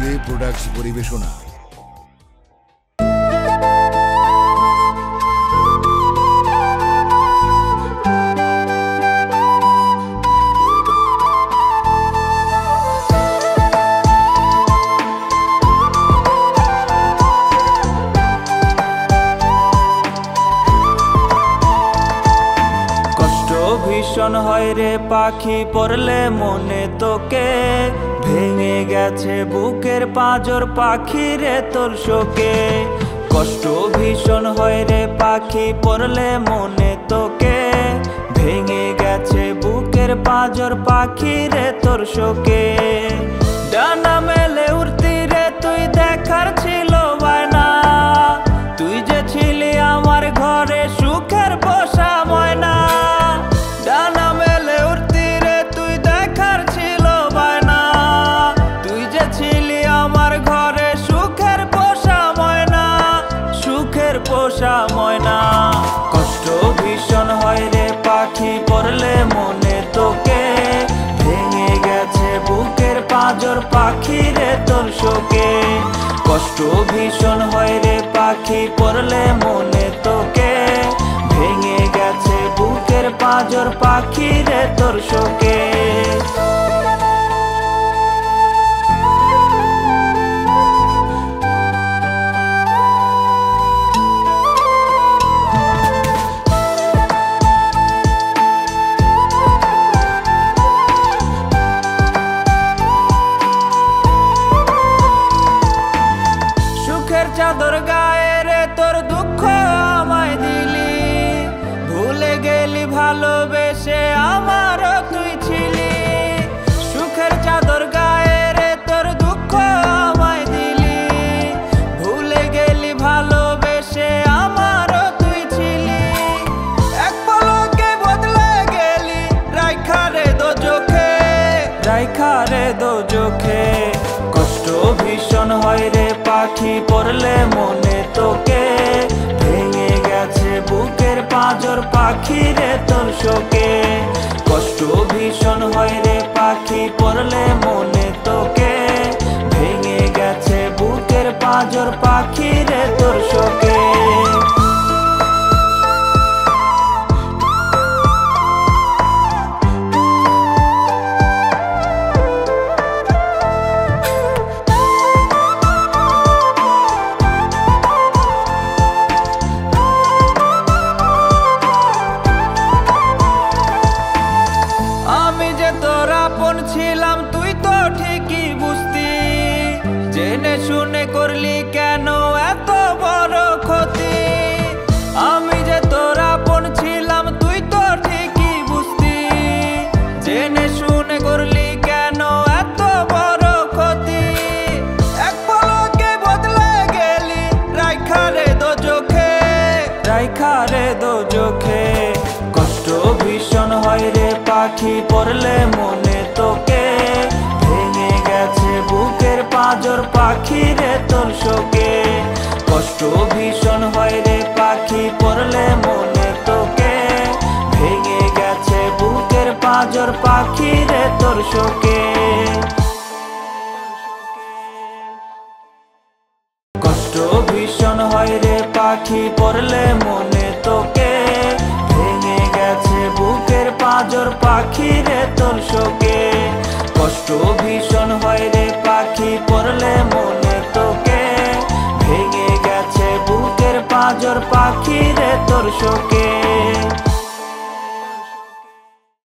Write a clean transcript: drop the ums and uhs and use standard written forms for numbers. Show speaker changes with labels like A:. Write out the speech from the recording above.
A: DJ products পরিবেশনা।
B: ভীষণ হয় রে পাখি পড়লে মনে তোকে, ভেঙে গেছে বুকের পাঁজর পাখি রে তোর শোকে। কষ্ট ভীষণ হয় রে পাখি পড়লে মনে তোকে, ভেঙে গেছে বুকের পাঁজর পাখি রে তোর শোকে। ডানা মেলে উড়তি রে তুই দেখার ছিল বায়না, তুই যে ছিলি আমার ঘরে সুখের বসা ময়না। ডানা মেলে উড়তি রে তুই দেখার ছিল বায়না, তুই যে ছিলি আমার ঘরে সুখের পোষা ময়না, সুখের পোষা ময়না। কষ্ট ভীষণ হয় রে পাখি পড়লে মনে তোকে, ভেঙে গেছে বুকের পাঁজর পাখি রে তোর শোকে। কষ্ট ভীষণ হয় রে পাখি পড়লে মনে তোকে, ভেঙে গেছে বুকের পাঁজর পাখি রে তোর শোকে। সুখের চাদর গায়ে রে তোর দুঃখ আমায় দিলি, ভুলে গেলি ভালোবেসে আমারও তুই ছিলি। সুখের চাদর গায়ে রে তোর দুঃখ আমায় দিলি, ভুলে গেলি ভালোবেসে আমারও তুই ছিলি। এক পলকে বদলে গেলি রাইখা রে দোজখে, রাইখা রে দোজখে। কষ্ট ভীষণ হয় রে পাখি পড়লে মনে তোকে, ভেঙে গেছে বুকের পাঁজর পাখি রে তোর শোকে। কষ্ট ভীষণ হয় রে পাখি পড়লে মনে তোকে, ভেঙে গেছে বুকের পাঁজর পাখি রে তোর শোকে। ছিলাম তুই তো ঠিকই বুঝতি, জেনে শুনে করলি কেন এত বড় ক্ষতি। আমি যে তোর আপন ছিলাম তুই তো ঠিকই বুঝতি, জেনে শুনে করলি কেন এত বড় ক্ষতি। এক পলকে বদলে গেলি রাইখা রে দোজখে, রাইখা রে দোজখে। কষ্ট ভীষণ হয় রে পাখি পড়লে মনে তোকে, ভেঙে গেছে বুকের পাঁজর পাখি রে তোর শোকে। কষ্ট ভীষণ হয় রে পাখি পড়লে মনে তোকে, ভেঙে গেছে বুকের পাঁজর পাখি রে তোর শোকে। কষ্ট ভীষণ হয় রে পাখি পড়লে মনে তোকে, ভেঙে গেছে বুকের পাঁজর পাখি রে তোর শোকে। কষ্ট ভীষণ হয় রে পাখি পড়লে মনে তোকে, ভেঙে গেছে বুকের পাঁজর পাখি রে তোর শোকে।